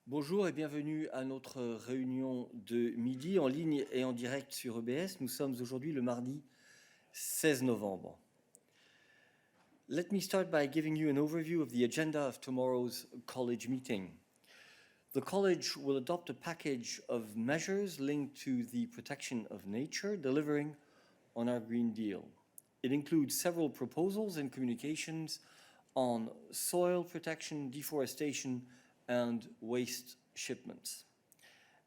Bonjour et bienvenue à notre réunion de midi en ligne et en direct sur EBS. Nous sommes aujourd'hui le mardi 16 novembre. Let me start by giving you an overview of the agenda of tomorrow's college meeting. The college will adopt a package of measures linked to the protection of nature, delivering on our Green Deal. It includes several proposals and communications on soil protection, deforestation, and waste shipments.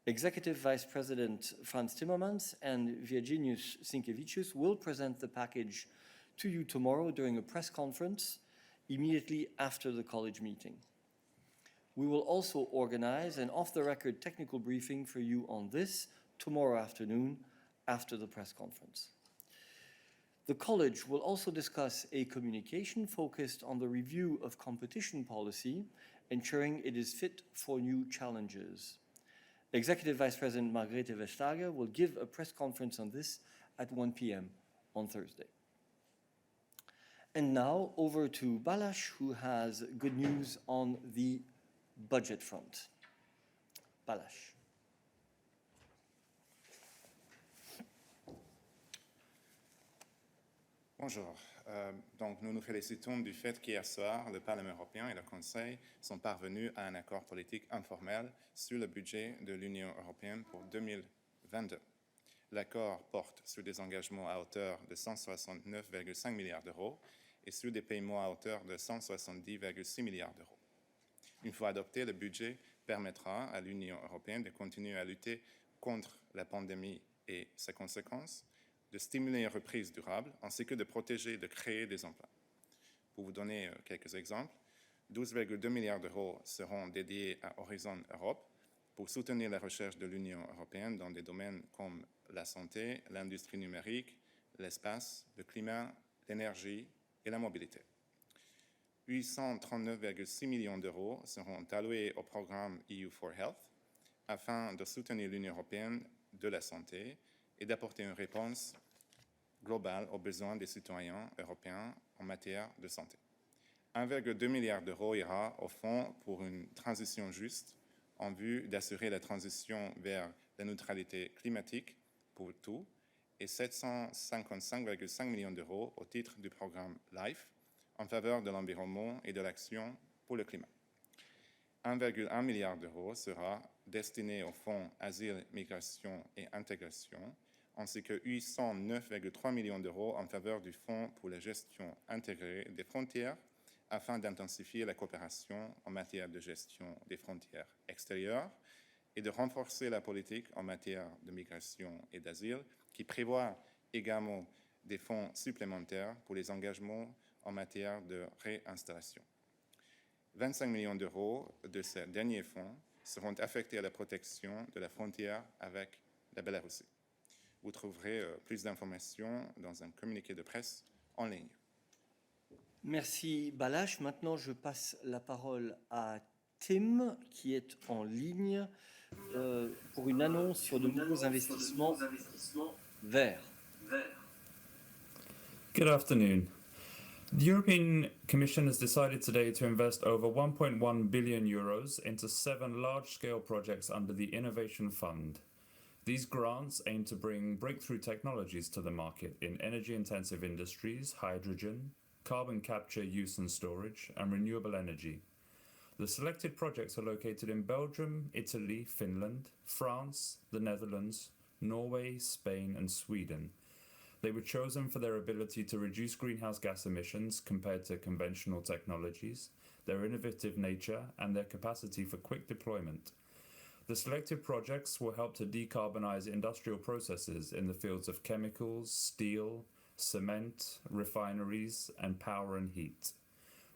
Executive Vice President Franz Timmermans and Virginijus Sinkevicius will present the package to you tomorrow during a press conference immediately after the college meeting. We will also organize an off-the-record technical briefing for you on this tomorrow afternoon after the press conference. The college will also discuss a communication focused on the review of competition policy, ensuring it is fit for new challenges. Executive Vice President Margrethe Vestager will give a press conference on this at 1 p.m. on Thursday. And now over to Balázs, who has good news on the budget front. Balázs. Bonjour. Donc, nous nous félicitons du fait qu'hier soir, le Parlement européen et le Conseil sont parvenus à un accord politique informel sur le budget de l'Union européenne pour 2022. L'accord porte sur des engagements à hauteur de 169,5 milliards d'euros et sur des paiements à hauteur de 170,6 milliards d'euros. Une fois adopté, le budget permettra à l'Union européenne de continuer à lutter contre la pandémie et ses conséquences, de stimuler une reprise durable, ainsi que de protéger et de créer des emplois. Pour vous donner quelques exemples, 12,2 milliards d'euros seront dédiés à Horizon Europe pour soutenir la recherche de l'Union européenne dans des domaines comme la santé, l'industrie numérique, l'espace, le climat, l'énergie et la mobilité. 839,6 millions d'euros seront alloués au programme EU for Health afin de soutenir l'Union européenne de la santé et d'apporter une réponse globale aux besoins des citoyens européens en matière de santé. 1,2 milliard d'euros ira au Fonds pour une transition juste en vue d'assurer la transition vers la neutralité climatique pour tout et 755,5 millions d'euros au titre du programme LIFE en faveur de l'environnement et de l'action pour le climat. 1,1 milliard d'euros sera destiné au Fonds Asile, Migration et Intégration, ainsi que 809,3 millions d'euros en faveur du Fonds pour la gestion intégrée des frontières, afin d'intensifier la coopération en matière de gestion des frontières extérieures et de renforcer la politique en matière de migration et d'asile, qui prévoit également des fonds supplémentaires pour les engagements en matière de réinstallation. 25 millions d'euros de ces derniers fonds seront affectés à la protection de la frontière avec la Biélorussie. Vous trouverez plus d'informations dans un communiqué de presse en ligne. Merci Balázs. Maintenant, je passe la parole à Tim, qui est en ligne pour une annonce sur de nouveaux investissements verts. Good afternoon. The European Commission has decided today to invest over 1.1 billion euros into 7 large-scale projects under the Innovation Fund. These grants aim to bring breakthrough technologies to the market in energy-intensive industries, hydrogen, carbon capture, use and storage, and renewable energy. The selected projects are located in Belgium, Italy, Finland, France, the Netherlands, Norway, Spain, and Sweden. They were chosen for their ability to reduce greenhouse gas emissions compared to conventional technologies, their innovative nature, and their capacity for quick deployment. The selected projects will help to decarbonize industrial processes in the fields of chemicals, steel, cement, refineries, and power and heat.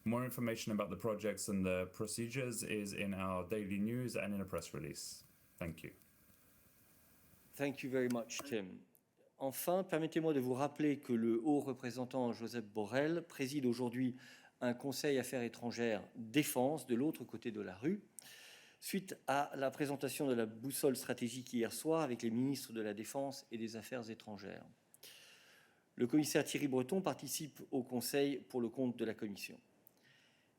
More information about the projects and the procedures is in our daily news and in a press release. Thank you. Thank you very much, Tim. Enfin, permettez-moi de vous rappeler que le haut représentant Josep Borrell préside aujourd'hui un Conseil Affaires étrangères défense de l'autre côté de la rue, suite à la présentation de la boussole stratégique hier soir avec les ministres de la Défense et des Affaires étrangères. Le commissaire Thierry Breton participe au Conseil pour le compte de la Commission.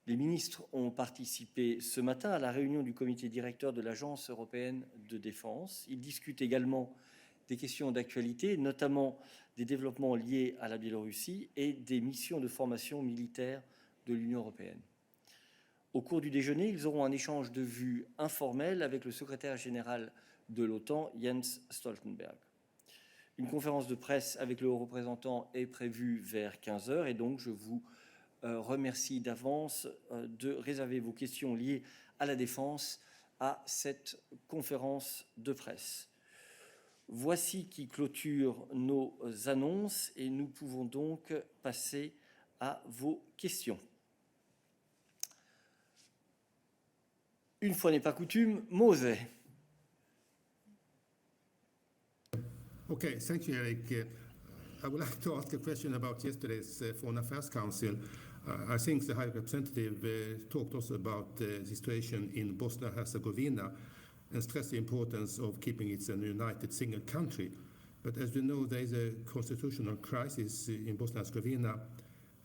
Les ministres ont participé ce matin à la réunion du comité directeur de l'Agence européenne de défense. Ils discutent également des questions d'actualité, notamment des développements liés à la Biélorussie et des missions de formation militaire de l'Union européenne. Au cours du déjeuner, ils auront un échange de vues informel avec le secrétaire général de l'OTAN, Jens Stoltenberg. Une conférence de presse avec le haut représentant est prévue vers 15 h et donc je vous remercie d'avance de réserver vos questions liées à la défense à cette conférence de presse. Voici qui clôture nos annonces et nous pouvons donc passer à vos questions. Une fois n'est pas coutume, Mose. Okay, thank you, Eric. I would like to ask a question about yesterday's Foreign Affairs Council. I think the High Representative talked also about the situation in Bosnia-Herzegovina and stressed the importance of keeping it a united single country. But as we know, there is a constitutional crisis in Bosnia-Herzegovina,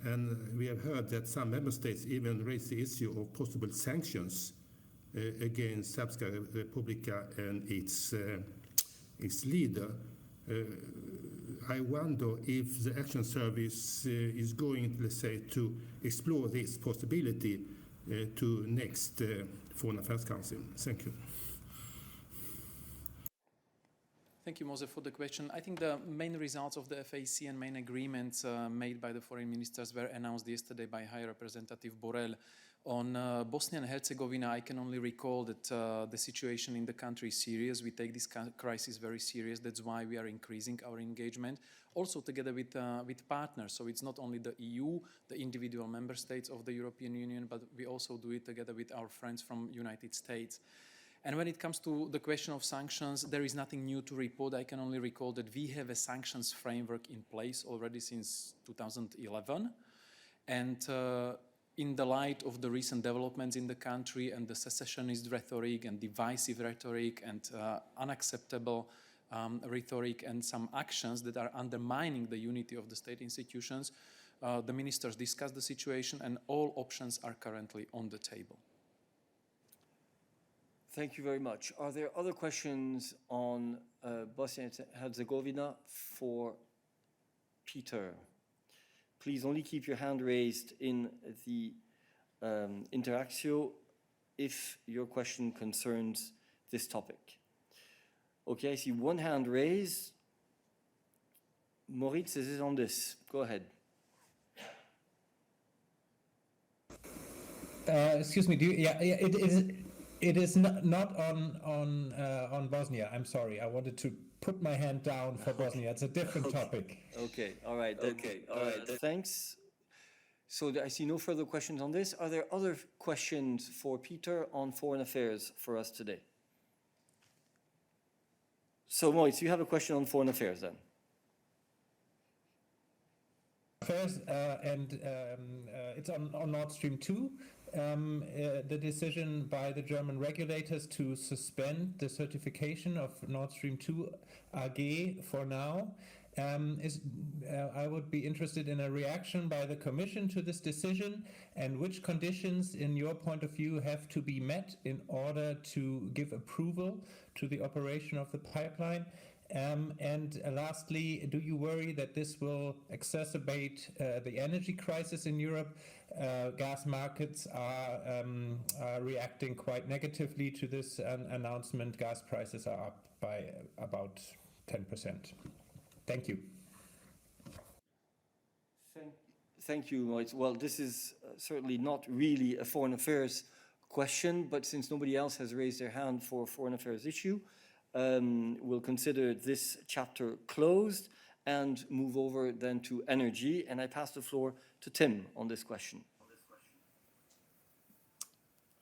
and we have heard that some member states even raised the issue of possible sanctions against Srpska Republika and its leader. I wonder if the Action Service is going, let's say, to explore this possibility to next Foreign Affairs Council. Thank you. Thank you, Mose, for the question. I think the main results of the FAC and main agreements made by the foreign ministers were announced yesterday by High Representative Borrell. On Bosnia and Herzegovina, I can only recall that the situation in the country is serious. We take this crisis very serious. That's why we are increasing our engagement, also together with partners. So it's not only the EU, the individual member states of the European Union, but we also do it together with our friends from United States. And when it comes to the question of sanctions, there is nothing new to report. I can only recall that we have a sanctions framework in place already since 2011. And in the light of the recent developments in the country and the secessionist rhetoric and divisive rhetoric and unacceptable rhetoric and some actions that are undermining the unity of the state institutions, the ministers discussed the situation and all options are currently on the table. Thank you very much. Are there other questions on Bosnia and Herzegovina for Peter? Please only keep your hand raised in the Interactio if your question concerns this topic. Okay, I see one hand raised. Moritz is on this. Go ahead. Excuse me. It is not on Bosnia. I'm sorry. I wanted to put my hand down for Bosnia. It's a different topic. Okay. All right. Thanks. So I see no further questions on this. Are there other questions for Peter on foreign affairs for us today? So Moritz, you have a question on foreign affairs then. Affairs, and it's on Nord Stream 2. The decision by the German regulators to suspend the certification of Nord Stream 2 AG for now. I would be interested in a reaction by the Commission to this decision and which conditions, in your point of view, have to be met in order to give approval to the operation of the pipeline. And lastly, do you worry that this will exacerbate the energy crisis in Europe? Gas markets are reacting quite negatively to this announcement. Gas prices are up by about 10%. Thank you. Thank you, Moritz. Well, this is certainly not really a foreign affairs question, but since nobody else has raised their hand for a foreign affairs issue, we'll consider this chapter closed and move over then to energy. And I pass the floor to Tim on this question.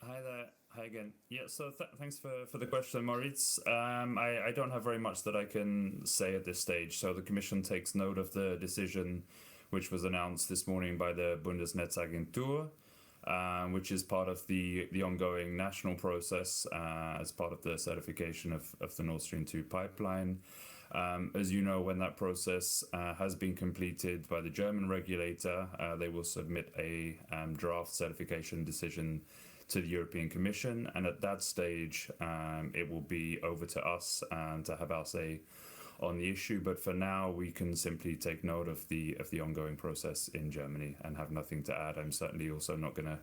Hi there. Hi again. Yeah, so thanks for the question, Moritz. I don't have very much that I can say at this stage. So the Commission takes note of the decision which was announced this morning by the Bundesnetzagentur, which is part of the ongoing national process as part of the certification of the Nord Stream 2 pipeline. As you know, when that process has been completed by the German regulator, they will submit a draft certification decision to the European Commission, and at that stage, it will be over to us to have our say on the issue. But for now, we can simply take note of the ongoing process in Germany and have nothing to add. I'm certainly also not going to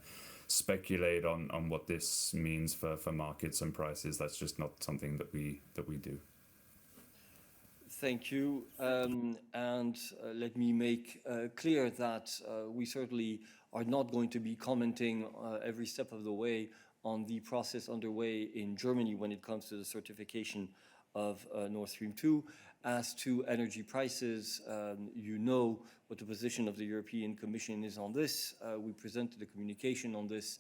speculate on what this means for markets and prices. That's just not something that we do. Thank you. Let me make clear that we certainly are not going to be commenting every step of the way on the process underway in Germany when it comes to the certification of Nord Stream 2. As to energy prices, you know what the position of the European Commission is on this. We presented a communication on this,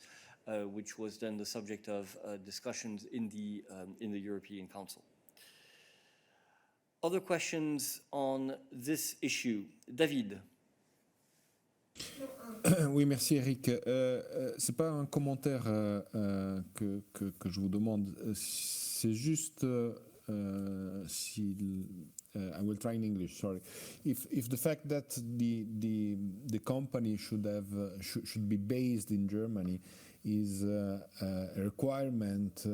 which was then the subject of discussions in the European Council. Other questions on this issue? David. Oui, merci Eric. C'est pas un commentaire que je vous demande. C'est juste I will try in English. Sorry. If the fact that the company should be based in Germany is a requirement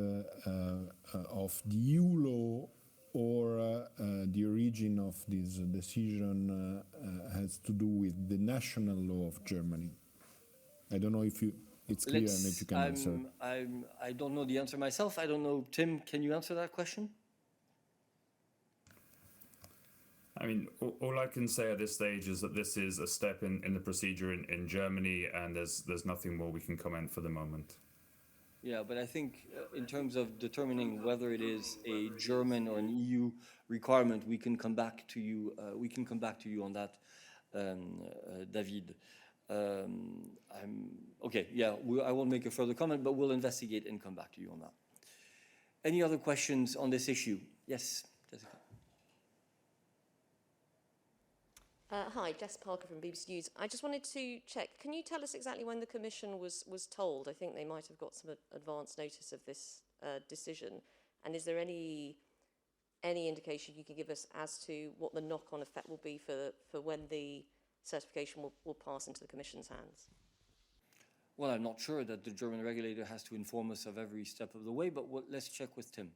of the EU law, or the origin of this decision has to do with the national law of Germany. I don't know if it's clear and if you can answer. I don't know the answer myself. I don't know. Tim, can you answer that question? I mean, all I can say at this stage is that this is a step in the procedure in Germany, and there's nothing more we can comment for the moment. Yeah, but I think in terms of determining whether it is a German or an EU requirement, we can come back to you. On that, David. Okay. Yeah, I won't make a further comment, but we'll investigate and come back to you on that. Any other questions on this issue? Yes, Jessica. Hi, Jess Parker from BBC News. I just wanted to check, can you tell us exactly when the Commission was told? I think they might have got some advance notice of this decision. And is there any indication you can give us as to what the knock-on effect will be for when the certification will pass into the Commission's hands? Well, I'm not sure that the German regulator has to inform us of every step of the way, but let's check with Tim.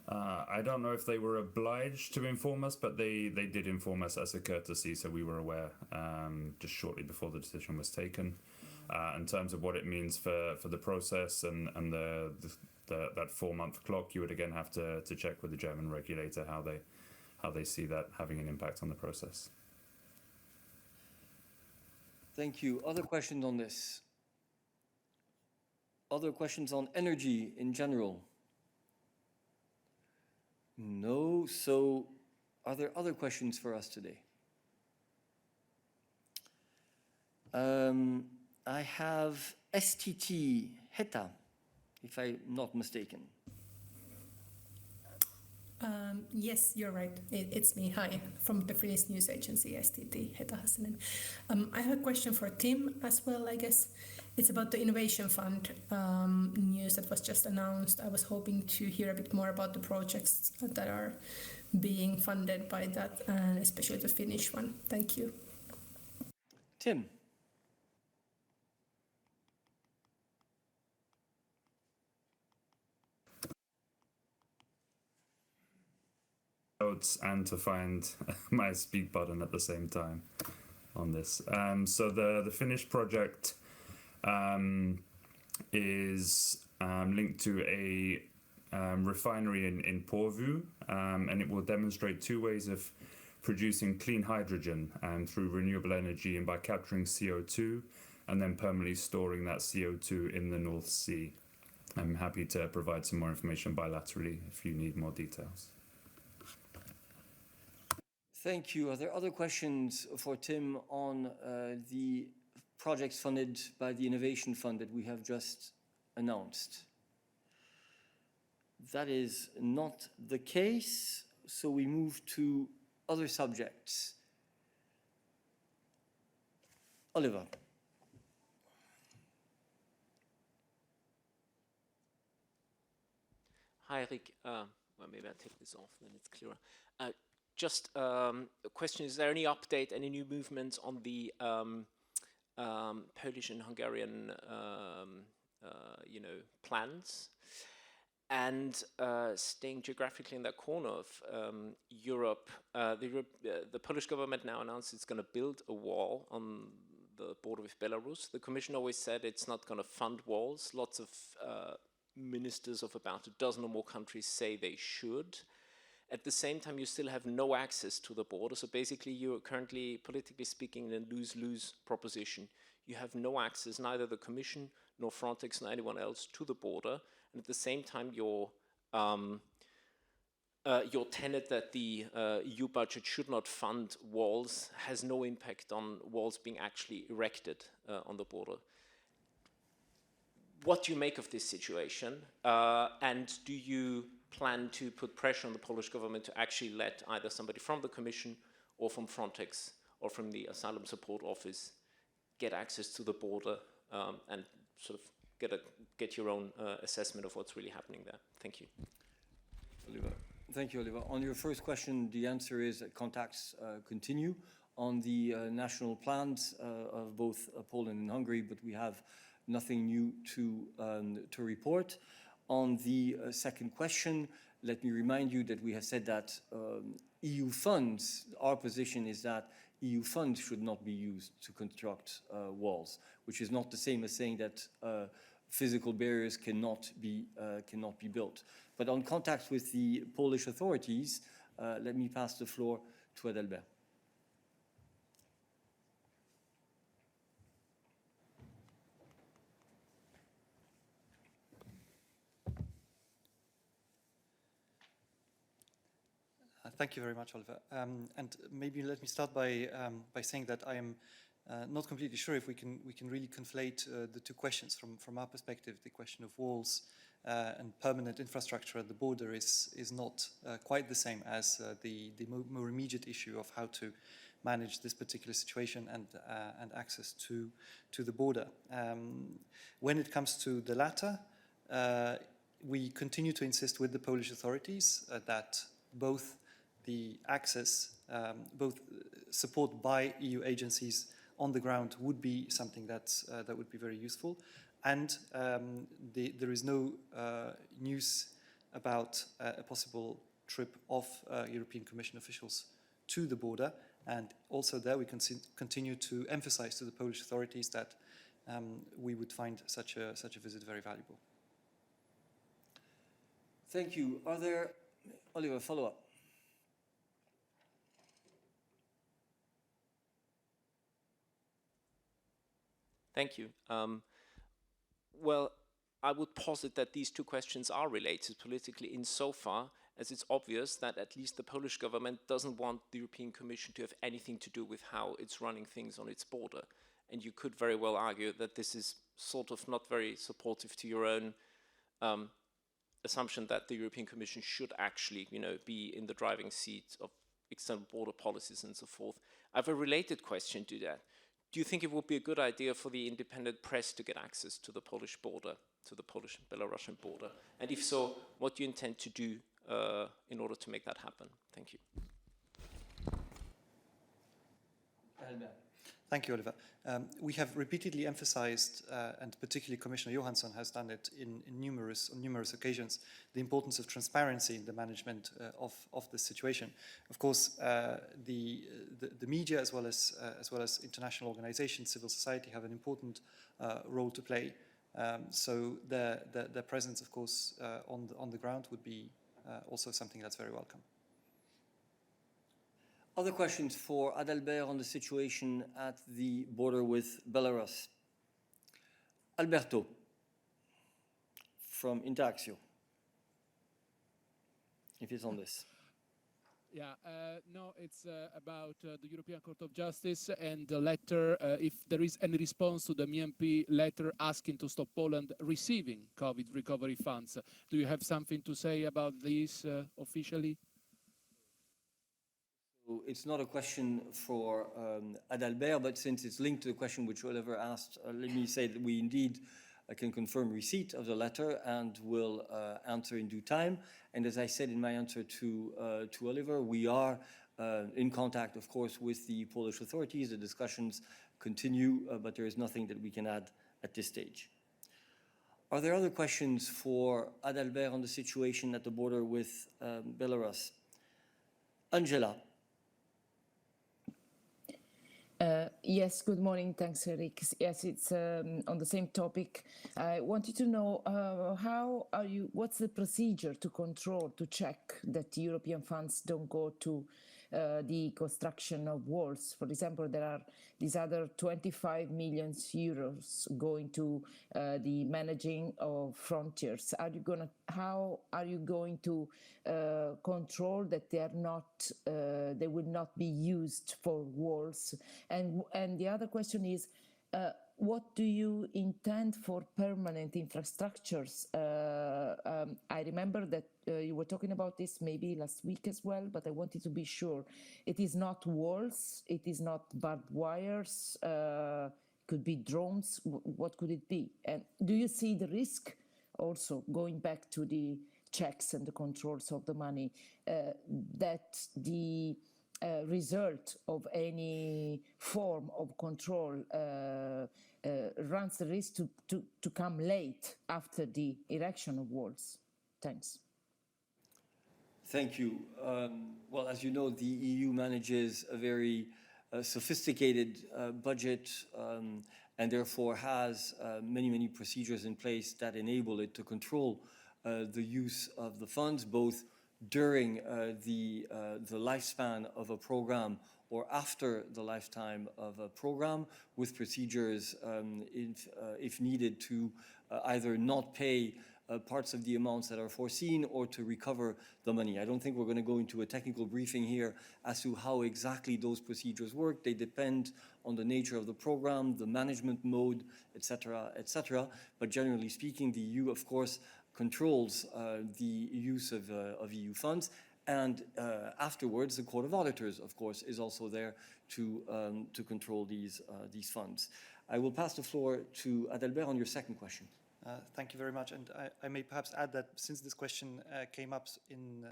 I don't know if they were obliged to inform us, but they did inform us as a courtesy, so we were aware just shortly before the decision was taken. In terms of what it means for the process and that 4-month clock, you would again have to check with the German regulator how they see that having an impact on the process. Thank you. Other questions on this? Other questions on energy in general? No. So are there other questions for us today? I have STT Heta, if I'm not mistaken. Yes, you're right. It's me. Hi, from the Finnish news agency STT Heta Hassinen. I have a question for Tim as well, I guess. It's about the Innovation Fund news that was just announced. I was hoping to hear a bit more about the projects that are being funded by that, and especially the Finnish one. Thank you. Tim. Notes and to find my speak button at the same time on this. So the Finnish project is linked to a refinery in Porvoo, and it will demonstrate 2 ways of producing clean hydrogen through renewable energy and by capturing CO2 and then permanently storing that CO2 in the North Sea. I'm happy to provide some more information bilaterally if you need more details. Thank you. Are there other questions for Tim on the projects funded by the Innovation Fund that we have just announced? That is not the case, so we move to other subjects. Oliver. Hi, Eric. Well, maybe I'll take this off, then it's clearer. Just a question, is there any update, any new movements on the Polish and Hungarian plans? And staying geographically in that corner of Europe, the Polish government now announced it's going to build a wall on the border with Belarus. The Commission always said it's not going to fund walls. Lots of ministers of about a dozen or more countries say they should. At the same time, you still have no access to the border. So basically, you're currently, politically speaking, in a lose-lose proposition. You have no access, neither the Commission nor Frontex nor anyone else, to the border. And at the same time, your tenet that the EU budget should not fund walls has no impact on walls being actually erected on the border. What do you make of this situation? And do you plan to put pressure on the Polish government to actually let either somebody from the Commission or from Frontex or from the Asylum Support Office get access to the border and sort of get your own assessment of what's really happening there? Thank you. Oliver. Thank you, Oliver. On your first question, the answer is that contacts continue on the national plans of both Poland and Hungary, but we have nothing new to report. On the second question, let me remind you that we have said that EU funds, our position is that EU funds should not be used to construct walls, which is not the same as saying that physical barriers cannot be built. But on contacts with the Polish authorities, let me pass the floor to Adalbert. Thank you very much, Oliver. And maybe let me start by saying that I am not completely sure if we can really conflate the two questions. From our perspective, the question of walls and permanent infrastructure at the border is not quite the same as the more immediate issue of how to manage this particular situation and access to the border. When it comes to the latter, we continue to insist with the Polish authorities that both the access, both support by EU agencies on the ground would be something that would be very useful. And there is no news about a possible trip of European Commission officials to the border. And also there we continue to emphasize to the Polish authorities that we would find such a visit very valuable. Thank you. Are there, Oliver, follow-up? Thank you. Well, I would posit that these two questions are related politically insofar as it's obvious that at least the Polish government doesn't want the European Commission to have anything to do with how it's running things on its border. And you could very well argue that this is sort of not very supportive to your own assumption that the European Commission should actually, be in the driving seat of external border policies and so forth. I have a related question to that. Do you think it would be a good idea for the independent press to get access to the Polish border, to the Polish and Belarusian border? And if so, what do you intend to do in order to make that happen? Thank you. Thank you, Oliver. We have repeatedly emphasized, and particularly Commissioner Johansson has done it on numerous occasions, the importance of transparency in the management of this situation. Of course, the media, as well as international organizations, civil society, have an important role to play. So their presence, of course, on the ground would be also something that's very welcome. Other questions for Adalbert on the situation at the border with Belarus? Alberto from Interaxio, if it's on this. Yeah, no, it's about the European Court of Justice and the letter, if there is any response to the MMP letter asking to stop Poland receiving COVID recovery funds. Do you have something to say about this officially? It's not a question for Adalbert, but since it's linked to the question which Oliver asked, let me say that we indeed I can confirm receipt of the letter and will answer in due time. And as I said in my answer to Oliver, we are in contact, of course, with the Polish authorities. The discussions continue, but there is nothing that we can add at this stage. Are there other questions for Adalbert on the situation at the border with Belarus? Angela. Yes, good morning. Thanks, Eric. Yes, it's on the same topic. I wanted to know what's the procedure to control, to check that European funds don't go to the construction of walls? For example, there are these other 25 million euros going to the managing of frontiers. How are you going to control that they will not be used for walls? And the other question is, what do you intend for permanent infrastructures? I remember that you were talking about this maybe last week as well, but I wanted to be sure. It is not walls, it is not barbed wires, could be drones. What could it be? And do you see the risk also, going back to the checks and the controls of the money, that the result of any form of control runs the risk to come late after the erection of walls? Thanks. Thank you. Well, as you know, the EU manages a very sophisticated budget and therefore has many procedures in place that enable it to control the use of the funds, both during the lifespan of a program or after the lifetime of a program, with procedures if needed to either not pay parts of the amounts that are foreseen or to recover the money. I don't think we're going to go into a technical briefing here as to how exactly those procedures work. They depend on the nature of the program, the management mode, etc., etc. But generally speaking, the EU, of course, controls the use of EU funds, and afterwards, the Court of Auditors, of course, is also there to control these funds. I will pass the floor to Adalbert on your second question. Thank you very much. And I may perhaps add that since this question came up in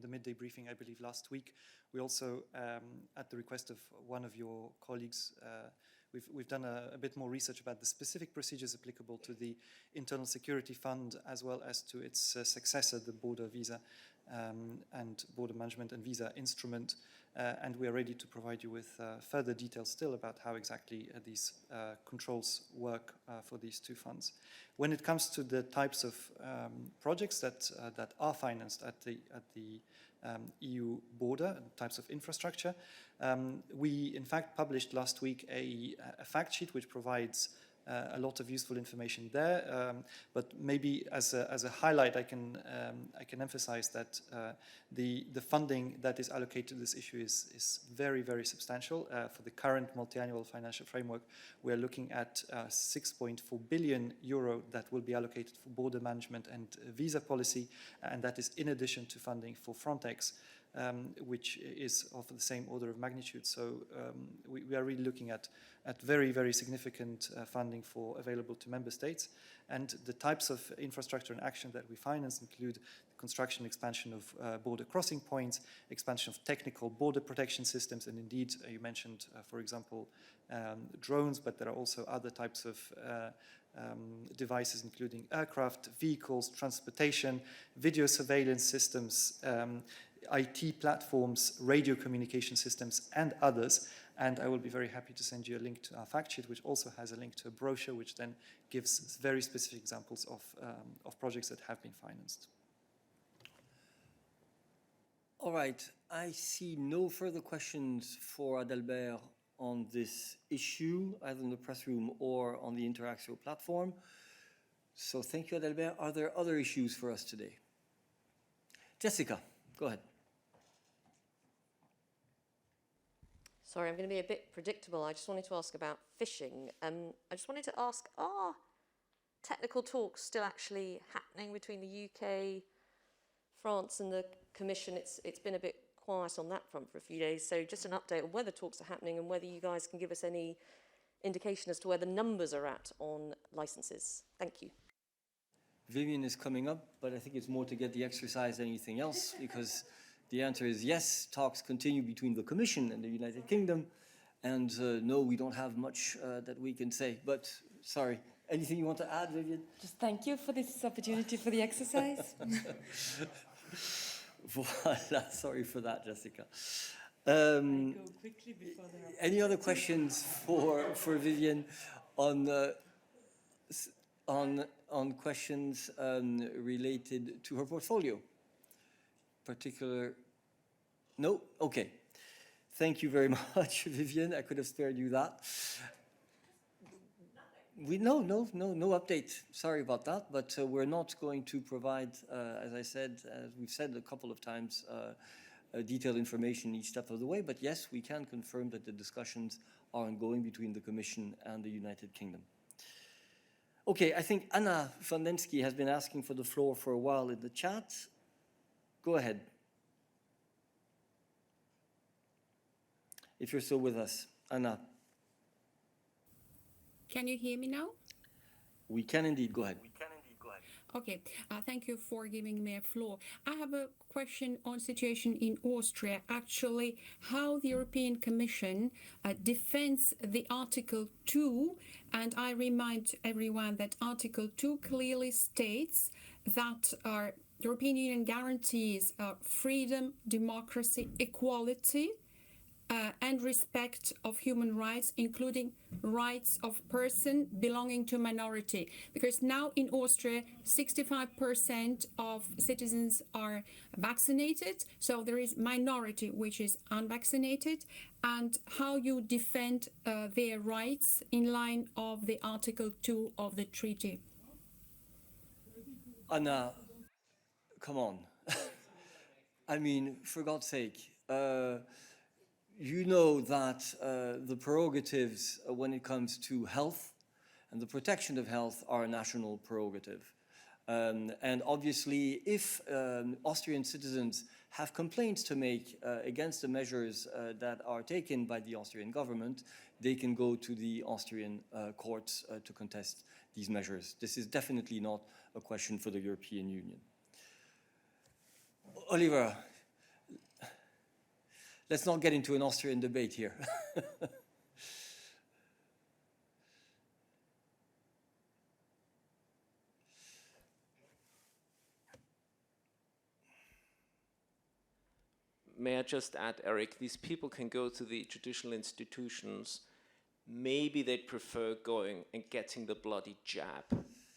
the midday briefing, I believe last week, we also, at the request of one of your colleagues, we've done a bit more research about the specific procedures applicable to the Internal Security Fund as well as to its successor, the Border Visa and Border Management and Visa Instrument. And we are ready to provide you with further details still about how exactly these controls work for these two funds. When it comes to the types of projects that are financed at the EU border, types of infrastructure, we in fact published last week a fact sheet which provides a lot of useful information there, but maybe as a highlight, I can emphasize that the funding that is allocated to this issue is very substantial. For the current multi-annual financial framework, we are looking at 6.4 billion euro that will be allocated for border management and visa policy, and that is in addition to funding for Frontex, which is of the same order of magnitude. So we are really looking at very significant funding available to member states. And the types of infrastructure and action that we finance include the construction and expansion of border crossing points, expansion of technical border protection systems, and indeed, you mentioned, for example, drones, but there are also other types of devices, including aircraft, vehicles, transportation, video surveillance systems, IT platforms, radio communication systems, and others. And I will be very happy to send you a link to our fact sheet, which also has a link to a brochure, which then gives very specific examples of projects that have been financed. All right, I see no further questions for Adalbert on this issue, either in the press room or on the Interaxio platform. So thank you, Adalbert. Are there other issues for us today? Jessica, go ahead. Sorry, I'm going to be a bit predictable. I just wanted to ask about fishing. I just wanted to ask, are technical talks still actually happening between the UK, France and the Commission? It's been a bit quiet on that front for a few days. So just an update on whether talks are happening and whether you guys can give us any indication as to where the numbers are at on licenses? Thank you. Vivian is coming up, but I think it's more to get the exercise than anything else, because the answer is yes, talks continue between the Commission and the United Kingdom, and no, we don't have much that we can say, but sorry. Anything you want to add, Vivian? Just thank you for this opportunity for the exercise. Voilà, sorry for that, Jessica. Go quickly before the Any other questions for Vivian on questions related to her portfolio? No? Okay. Thank you very much, Vivian. I could have spared you that. No update. Sorry about that, but we're not going to provide, as I said, as we've said a couple of times, detailed information each step of the way. But yes, we can confirm that the discussions are ongoing between the Commission and the United Kingdom. Okay, I think Anna van Lensky has been asking for the floor for a while in the chat. Go ahead. If you're still with us, Anna. Can you hear me now? We can indeed. Go ahead. Okay, thank you for giving me a floor. I have a question on situation in Austria, actually how the European Commission defends the Article 2, and I remind everyone that Article 2 clearly states that European Union guarantees freedom, democracy, equality, and respect of human rights, including rights of person belonging to minority. Because now in Austria, 65% of citizens are vaccinated, so there is minority which is unvaccinated, and how you defend their rights in line of the Article 2 of the treaty. Anna, come on. I mean, for God's sake. You know that the prerogatives when it comes to health and the protection of health are a national prerogative. And obviously, if Austrian citizens have complaints to make against the measures that are taken by the Austrian government, they can go to the Austrian courts to contest these measures. This is definitely not a question for the European Union. Oliver, let's not get into an Austrian debate here. May I just add, Eric, these people can go to the judicial institutions. Maybe they'd prefer going and getting the bloody jab,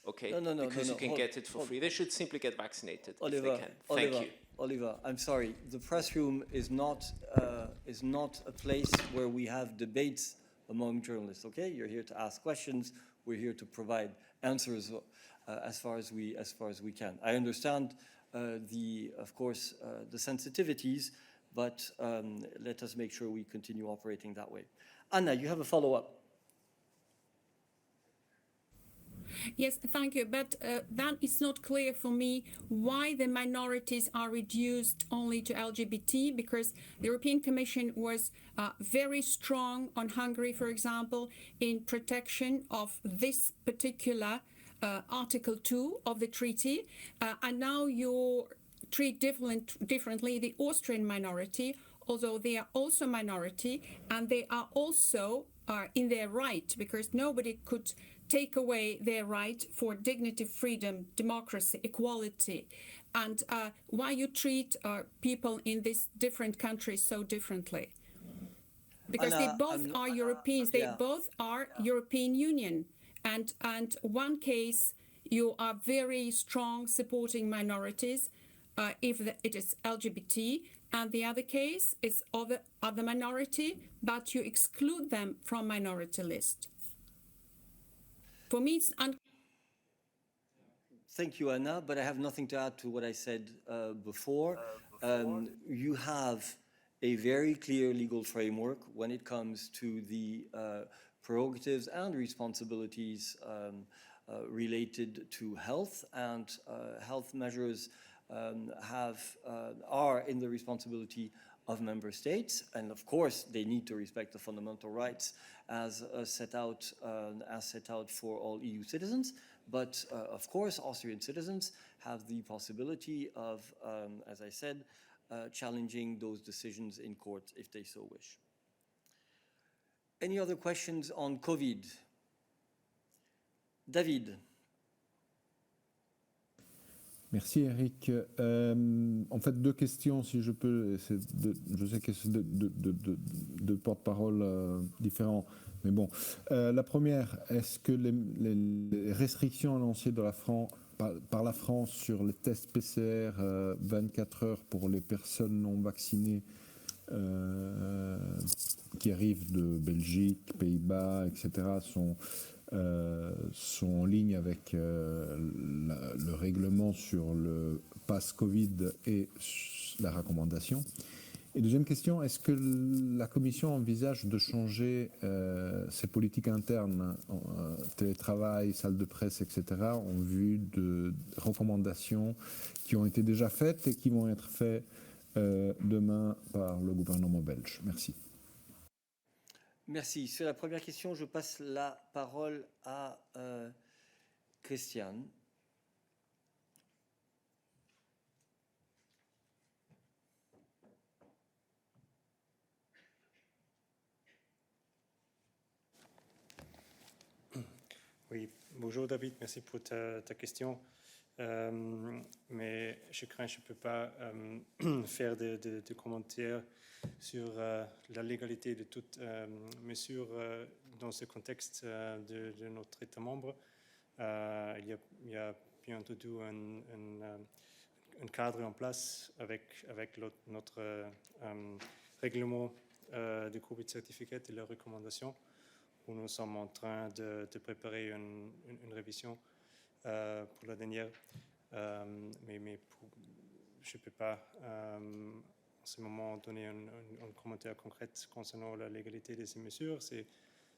okay? Because you can get it for free. They should simply get vaccinated if they can. Thank you. Oliver, I'm sorry. The press room is not a place where we have debates among journalists. Okay, you're here to ask questions. We're here to provide answers as far as we can. I understand of course, the sensitivities, but let us make sure we continue operating that way. Anna, you have a follow-up. Yes, thank you. But that is not clear for me why the minorities are reduced only to LGBT, because the European Commission was very strong on Hungary, for example, in protection of this particular Article 2 of the treaty. And now you treat differently the Austrian minority, although they are also minority, and they are also in their right, because nobody could take away their right for dignity, freedom, democracy, equality, and why you treat people in these different countries so differently. Because they both are Europeans, they both are European Union. And one case, you are very strong supporting minorities if it is LGBT, and the other case is other minority, but you exclude them from minority list. For me, it's Thank you, Anna, but I have nothing to add to what I said before. You have a very clear legal framework when it comes to the prerogatives and responsibilities related to health, and health measures are in the responsibility of member states, and of course they need to respect the fundamental rights as set out for all EU citizens. But of course, Austrian citizens have the possibility of, as I said, challenging those decisions in court if they so wish. Any other questions on COVID? David. Merci Eric. En fait, deux questions, si je peux. Je sais que c'est deux porte-parole différents, mais bon. La première, est-ce que les restrictions annoncées par la France sur les tests PCR 24 heures pour les personnes non vaccinées qui arrivent de Belgique, Pays-Bas, etc., sont en ligne avec le règlement sur le pass Covid et la recommandation. Et deuxième question, est-ce que la Commission envisage de changer ses politiques internes, télétravail, salle de presse, etc., en vue de recommandations qui ont été déjà faites et qui vont être faites demain par le gouvernement belge? Merci. Merci. Sur la première question, je passe la parole à Christiane. Oui, bonjour David, merci pour ta question. Mais je crains que je ne peux pas faire de commentaires sur la légalité de toute mesure dans ce contexte de notre État membre. Il y a bien entendu un cadre en place avec notre règlement de Covid Certificate et leurs recommandations, où nous sommes en train de préparer une révision pour la dernière. Mais je ne peux pas en ce moment donner un commentaire concret concernant la légalité de ces mesures.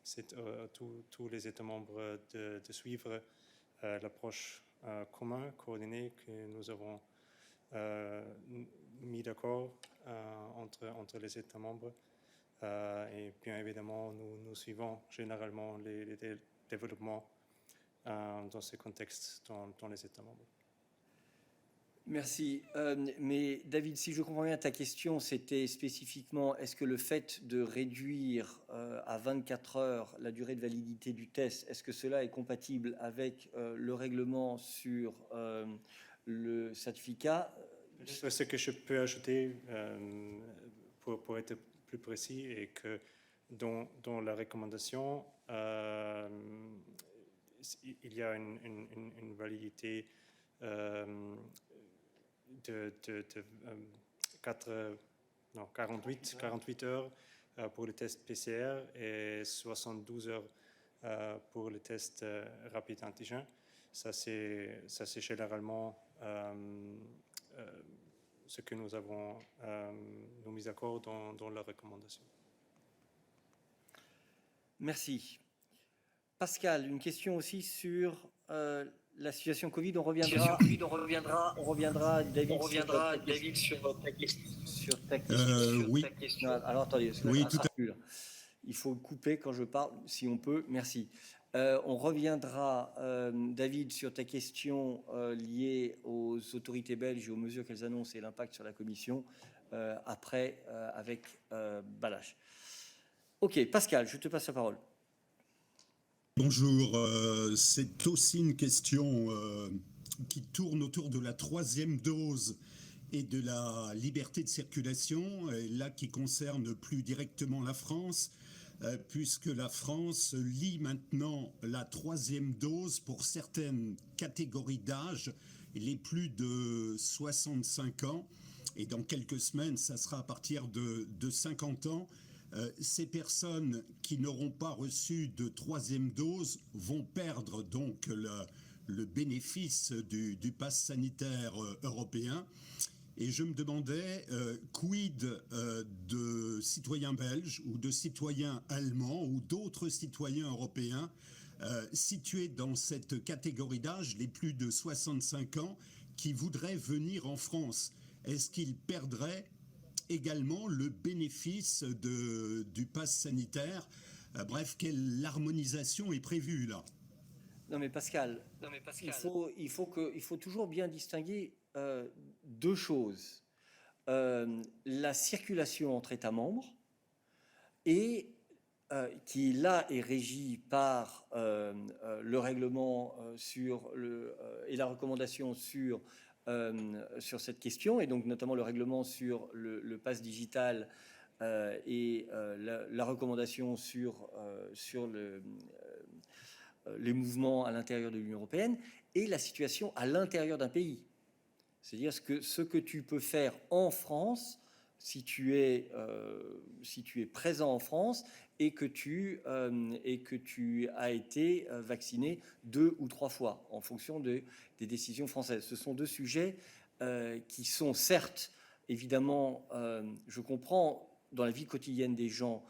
C'est à tous les États membres de suivre l'approche commune, coordonnée que nous avons mis d'accord entre les États membres. Et bien évidemment, nous suivons généralement les développements dans ce contexte dans les États membres. Merci. Mais David, si je comprends bien, ta question, c'était spécifiquement, est-ce que le fait de réduire à 24 heures la durée de validité du test, est-ce que cela est compatible avec le règlement sur le certificat? Ce que je peux ajouter pour être plus précis est que dans la recommandation, il y a une validité de 48 heures pour le test PCR et 72 heures pour le test rapide antigène. Ça, c'est généralement ce que nous avons nous mis d'accord dans la recommandation. Merci. Pascal, une question aussi sur la situation Covid. On reviendra, David, sur ta question. Oui. Alors attendez, oui, tout à fait. Il faut couper quand je parle, si on peut. Merci. On reviendra, David, sur ta question liée aux autorités belges et aux mesures qu'elles annoncent et l'impact sur la Commission après avec Balázs. Ok, Pascal, je te passe la parole. Bonjour, c'est aussi une question qui tourne autour de la 3e dose et de la liberté de circulation, et là qui concerne plus directement la France, puisque la France lie maintenant la 3e dose pour certaines catégories d'âge, les plus de 65 ans, et dans quelques semaines, ça sera à partir de 50 ans. Ces personnes qui n'auront pas reçu de 3e dose vont perdre donc le bénéfice du pass sanitaire européen. Et je me demandais, quid de citoyens belges ou de citoyens allemands ou d'autres citoyens européens situés dans cette catégorie d'âge, les plus de 65 ans, qui voudraient venir en France? Est-ce qu'ils perdraient également le bénéfice du pass sanitaire. Bref, quelle harmonisation est prévue là? Non mais Pascal, il faut toujours bien distinguer deux choses. La circulation entre États membres et qui là est régie par le règlement et la recommandation sur cette question, et donc notamment le règlement sur le pass digital et la recommandation sur les mouvements à l'intérieur de l'Union européenne, et la situation à l'intérieur d'un pays. C'est-à-dire ce que tu peux faire en France si tu es présent en France et que tu as été vacciné 2 ou 3 fois en fonction des décisions françaises. Ce sont deux sujets qui sont certes, évidemment, je comprends, dans la vie quotidienne des gens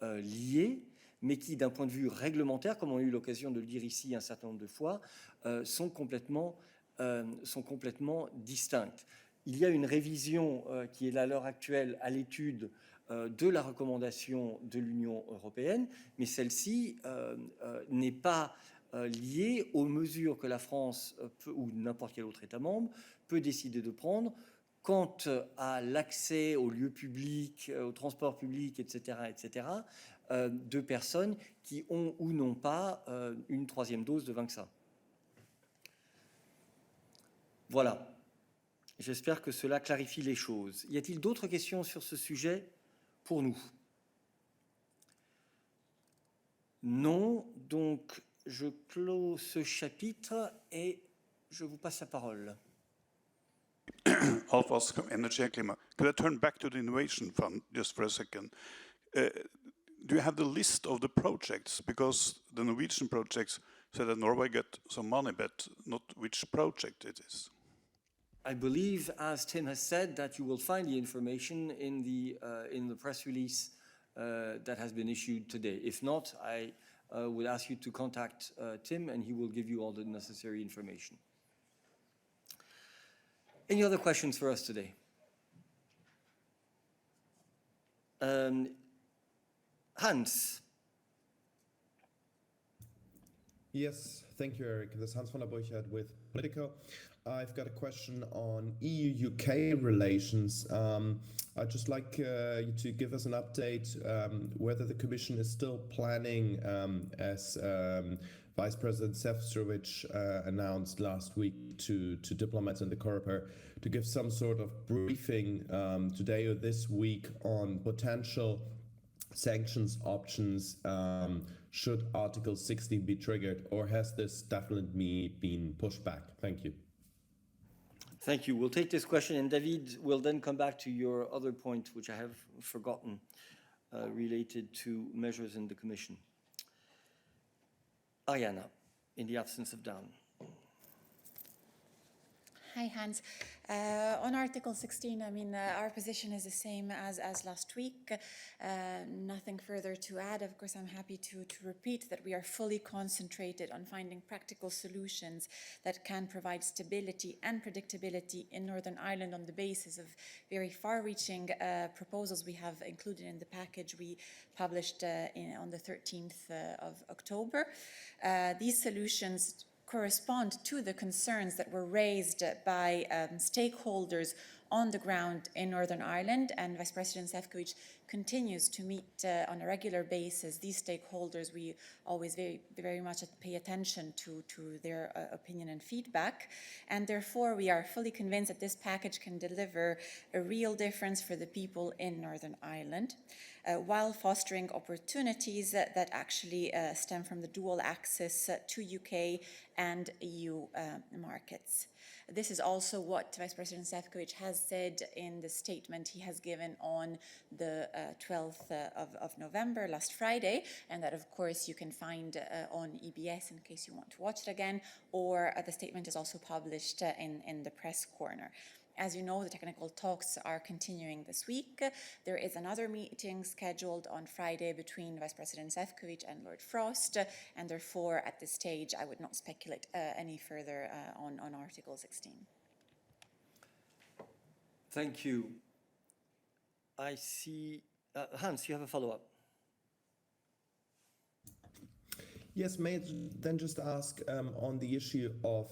liés, mais qui, d'un point de vue réglementaire, comme on a eu l'occasion de le dire ici un certain nombre de fois, sont complètement distinctes. Il y a une révision qui est à l'heure actuelle à l'étude de la recommandation de l'Union européenne, mais celle-ci n'est pas liée aux mesures que la France ou n'importe quel autre État membre peut décider de prendre quant à l'accès aux lieux publics, au transport public, etc., de personnes qui ont ou n'ont pas une 3e dose de vaccin. Voilà. J'espère que cela clarifie les choses. Y a-t-il d'autres questions sur ce sujet pour nous? Non. Donc, je clôt ce chapitre et je vous passe la parole. Alf Oscar, Energy and Climate. Could I turn back to the Innovation Fund just for a second? Do you have the list of the projects? Because the Norwegian projects said that Norway got some money, but not which project it is. I believe, as Tim has said, that you will find the information in the press release that has been issued today. If not, I would ask you to contact Tim, and he will give you all the necessary information. Any other questions for us today? Hans. Yes, thank you, Eric. This is Hans van der Burchard with Politico. I've got a question on EU-UK relations. I'd just like you to give us an update whether the Commission is still planning, as Vice President Šefčovič announced last week to diplomats in the Coreper, to give some sort of briefing today or this week on potential sanctions options should Article 16 be triggered, or has this definitely been pushed back? Thank you. Thank you. We'll take this question, and David will then come back to your other point, which I have forgotten, related to measures in the Commission. Ariana, in the absence of Dan. Hi, Hans. On Article 16, I mean, our position is the same as last week. Nothing further to add. Of course, I'm happy to repeat that we are fully concentrated on finding practical solutions that can provide stability and predictability in Northern Ireland on the basis of very far-reaching proposals we have included in the package we published on the 13th of October. These solutions correspond to the concerns that were raised by stakeholders on the ground in Northern Ireland, and Vice President Šefčovič continues to meet on a regular basis these stakeholders. We always very much pay attention to their opinion and feedback, and therefore we are fully convinced that this package can deliver a real difference for the people in Northern Ireland, while fostering opportunities that actually stem from the dual access to UK and EU markets. This is also what Vice President Šefčovič has said in the statement he has given on the 12th of November, last Friday, and that, of course, you can find on EBS in case you want to watch it again, or the statement is also published in the press corner. As you know, the technical talks are continuing this week. There is another meeting scheduled on Friday between Vice President Šefčovič and Lord Frost, and therefore, at this stage, I would not speculate any further on Article 16. Thank you. I see, Hans, you have a follow-up. Yes, may I then just ask on the issue of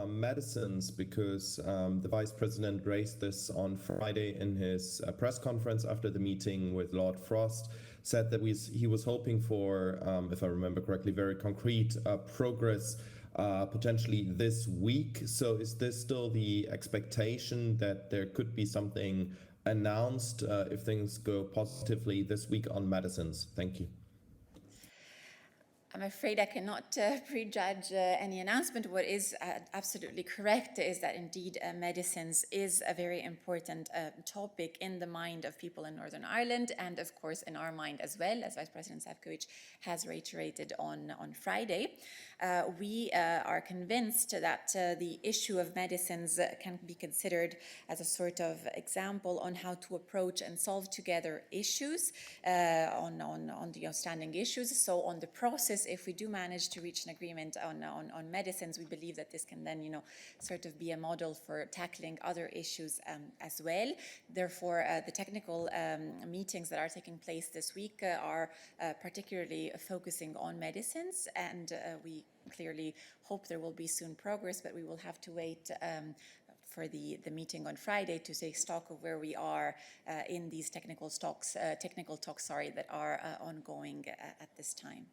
medicines, because the Vice President raised this on Friday in his press conference after the meeting with Lord Frost, said that he was hoping for, if I remember correctly, very concrete progress potentially this week. So is this still the expectation that there could be something announced if things go positively this week on medicines? Thank you. I'm afraid I cannot prejudge any announcement. What is absolutely correct is that indeed medicines is a very important topic in the mind of people in Northern Ireland, and of course in our mind as well, as Vice President Šefčovič has reiterated on Friday. We are convinced that the issue of medicines can be considered as a sort of example on how to approach and solve together issues on the outstanding issues. So on the process, if we do manage to reach an agreement on medicines, we believe that this can then, sort of be a model for tackling other issues as well. Therefore, the technical meetings that are taking place this week are particularly focusing on medicines, and we clearly hope there will be soon progress, but we will have to wait for the meeting on Friday to take stock of where we are in these technical talks that are ongoing at this time.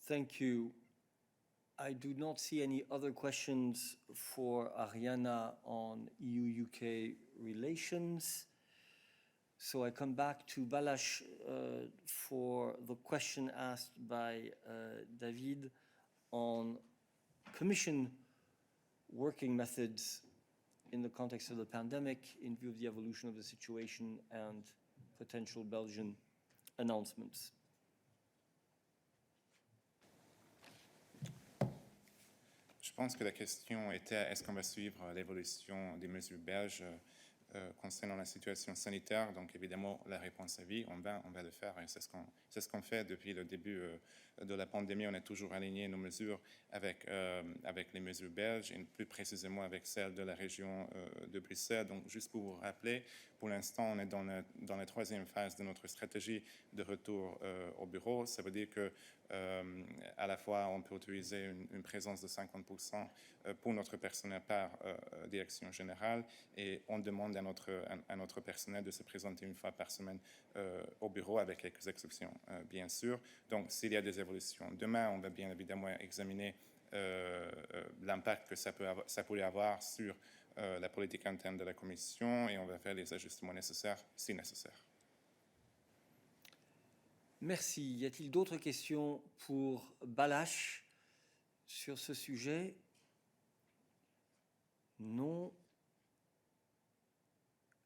Thank you. I do not see any other questions for Ariana on EU-UK relations. So I come back to Balázs for the question asked by David on Commission working methods in the context of the pandemic in view of the evolution of the situation and potential Belgian announcements. Je pense que la question était est-ce qu'on va suivre l'évolution des mesures belges concernant la situation sanitaire. Donc évidemment la réponse est oui, on va le faire, et c'est ce qu'on fait depuis le début de la pandémie. On a toujours aligné nos mesures avec les mesures belges, et plus précisément avec celles de la région de Bruxelles. Donc juste pour vous rappeler, pour l'instant on est dans la troisième phase de notre stratégie de retour au bureau. Ça veut dire que à la fois on peut utiliser une présence de 50% pour notre personnel par direction générale, et on demande à notre personnel de se présenter une fois par semaine au bureau, avec quelques exceptions bien sûr. Donc s'il y a des évolutions demain, on va bien évidemment examiner l'impact que ça pourrait avoir sur la politique interne de la Commission, et on va faire les ajustements nécessaires si nécessaire. Merci. Y a-t-il d'autres questions pour Balázs sur ce sujet? Non.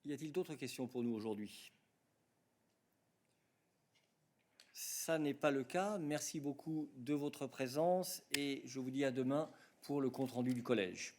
Y a-t-il d'autres questions pour nous aujourd'hui? Ça n'est pas le cas. Merci beaucoup de votre présence, et je vous dis à demain pour le compte-rendu du collège.